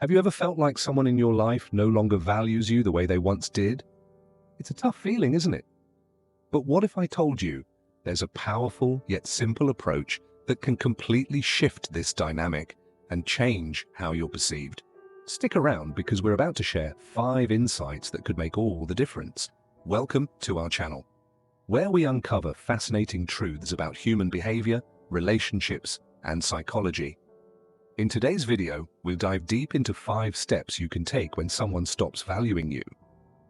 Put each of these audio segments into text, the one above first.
Have you ever felt like someone in your life no longer values you the way they once did? It's a tough feeling, isn't it? But what if I told you there's a powerful yet simple approach that can completely shift this dynamic and change how you're perceived? Stick around because we're about to share 5 insights that could make all the difference. Welcome to our channel, where we uncover fascinating truths about human behavior, relationships, and psychology. In today's video, we'll dive deep into 5 steps you can take when someone stops valuing you.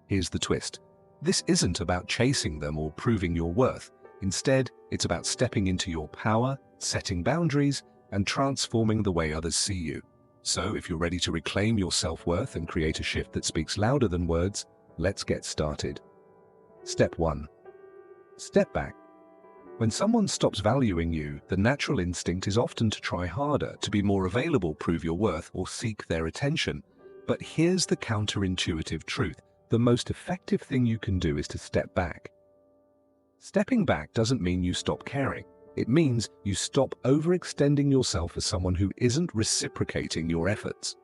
Here's the twist. This isn't about chasing them or proving your worth. Instead, it's about stepping into your power, setting boundaries, and transforming the way others see you. So, if you're ready to reclaim your self-worth and create a shift that speaks louder than words, let's get started. Step 1. Step back. When someone stops valuing you, the natural instinct is often to try harder, to be more available, prove your worth, or seek their attention. But here's the counterintuitive truth. The most effective thing you can do is to step back. Stepping back doesn't mean you stop caring. It means you stop overextending yourself as someone who isn't reciprocating your efforts.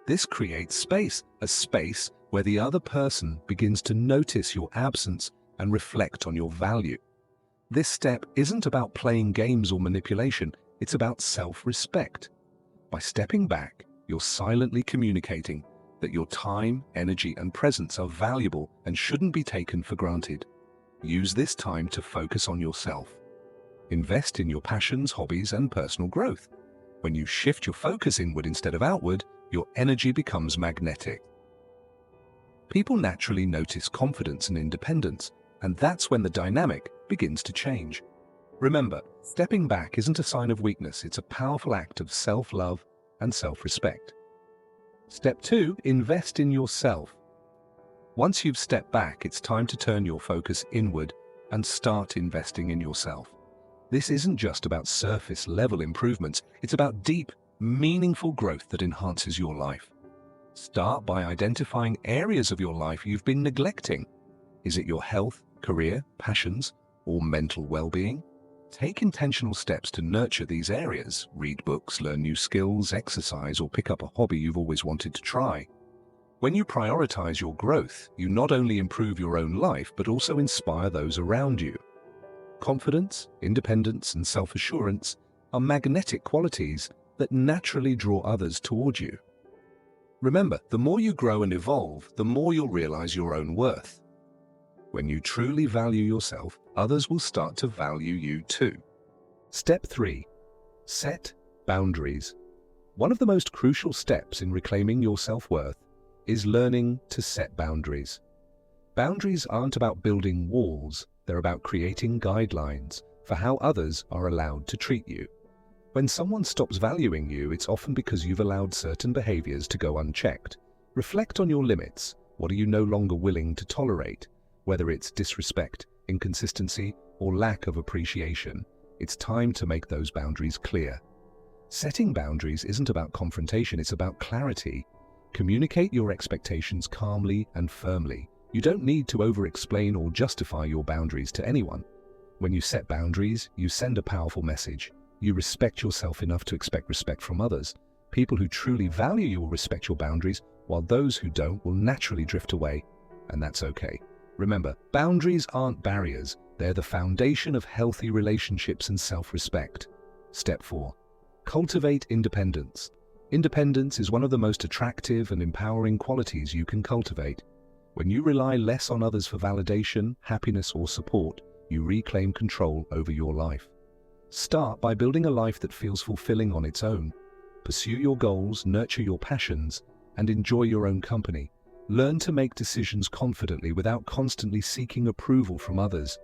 This creates space, a space where the other person begins to notice your absence and reflect on your value. This step isn't about playing games or manipulation, it's about self-respect. By stepping back, you're silently communicating that your time, energy, and presence are valuable and shouldn't be taken for granted. Use this time to focus on yourself. Invest in your passions, hobbies, and personal growth. When you shift your focus inward instead of outward, your energy becomes magnetic. People naturally notice confidence and independence, and that's when the dynamic begins to change. Remember, stepping back isn't a sign of weakness, it's a powerful act of self-love and self-respect. Step 2. Invest in yourself. Once you've stepped back, it's time to turn your focus inward and start investing in yourself. This isn't just about surface-level improvements, it's about deep, meaningful growth that enhances your life. Start by identifying areas of your life you've been neglecting. Is it your health, career, passions, or mental well-being? Take intentional steps to nurture these areas. Read books, learn new skills, exercise, or pick up a hobby you've always wanted to try. When you prioritize your growth, you not only improve your own life, but also inspire those around you. Confidence, independence, and self-assurance are magnetic qualities that naturally draw others toward you. Remember, the more you grow and evolve, the more you'll realize your own worth. When you truly value yourself, others will start to value you too. Step 3. Set boundaries. One of the most crucial steps in reclaiming your self-worth is learning to set boundaries. Boundaries aren't about building walls, they're about creating guidelines for how others are allowed to treat you. When someone stops valuing you, it's often because you've allowed certain behaviors to go unchecked. Reflect on your limits. What are you no longer willing to tolerate? Whether it's disrespect, inconsistency, or lack of appreciation, it's time to make those boundaries clear. Setting boundaries isn't about confrontation, it's about clarity. Communicate your expectations calmly and firmly. You don't need to over-explain or justify your boundaries to anyone. When you set boundaries, you send a powerful message. You respect yourself enough to expect respect from others. People who truly value you will respect your boundaries, while those who don't will naturally drift away, and that's okay. Remember, boundaries aren't barriers, they're the foundation of healthy relationships and self-respect. Step 4. Cultivate independence. Independence is one of the most attractive and empowering qualities you can cultivate. When you rely less on others for validation, happiness, or support, you reclaim control over your life. Start by building a life that feels fulfilling on its own. Pursue your goals, nurture your passions, and enjoy your own company. Learn to make decisions confidently without constantly seeking approval from others.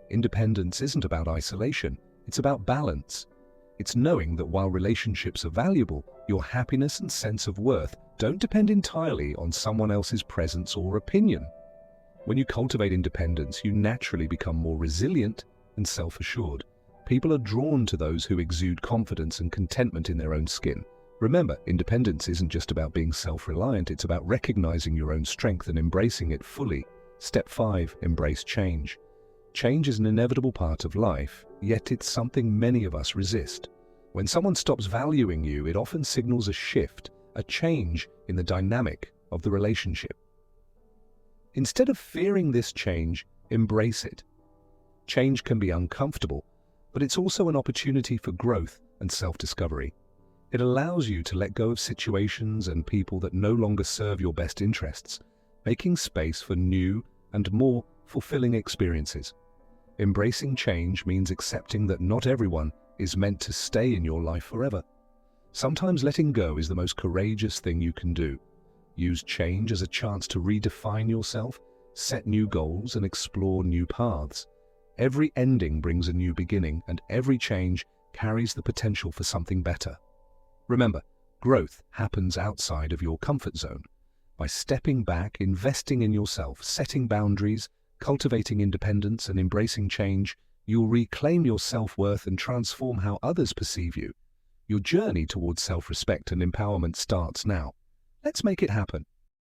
Independence isn't about isolation, it's about balance. It's knowing that while relationships are valuable, your happiness and sense of worth don't depend entirely on someone else's presence or opinion. When you cultivate independence, you naturally become more resilient and self-assured. People are drawn to those who exude confidence and contentment in their own skin. Remember, independence isn't just about being self-reliant, it's about recognizing your own strength and embracing it fully. Step 5. Embrace change. Change is an inevitable part of life, yet it's something many of us resist. When someone stops valuing you, it often signals a shift, a change in the dynamic of the relationship. Instead of fearing this change, embrace it. Change can be uncomfortable, but it's also an opportunity for growth and self-discovery. It allows you to let go of situations and people that no longer serve your best interests, making space for new and more fulfilling experiences. Embracing change means accepting that not everyone is meant to stay in your life forever. Sometimes letting go is the most courageous thing you can do. Use change as a chance to redefine yourself, set new goals, and explore new paths. Every ending brings a new beginning, and every change carries the potential for something better. Remember, growth happens outside of your comfort zone. By stepping back, investing in yourself, setting boundaries, cultivating independence, and embracing change, you'll reclaim your self-worth and transform how others perceive you. Your journey towards self-respect and empowerment starts now. Let's make it happen.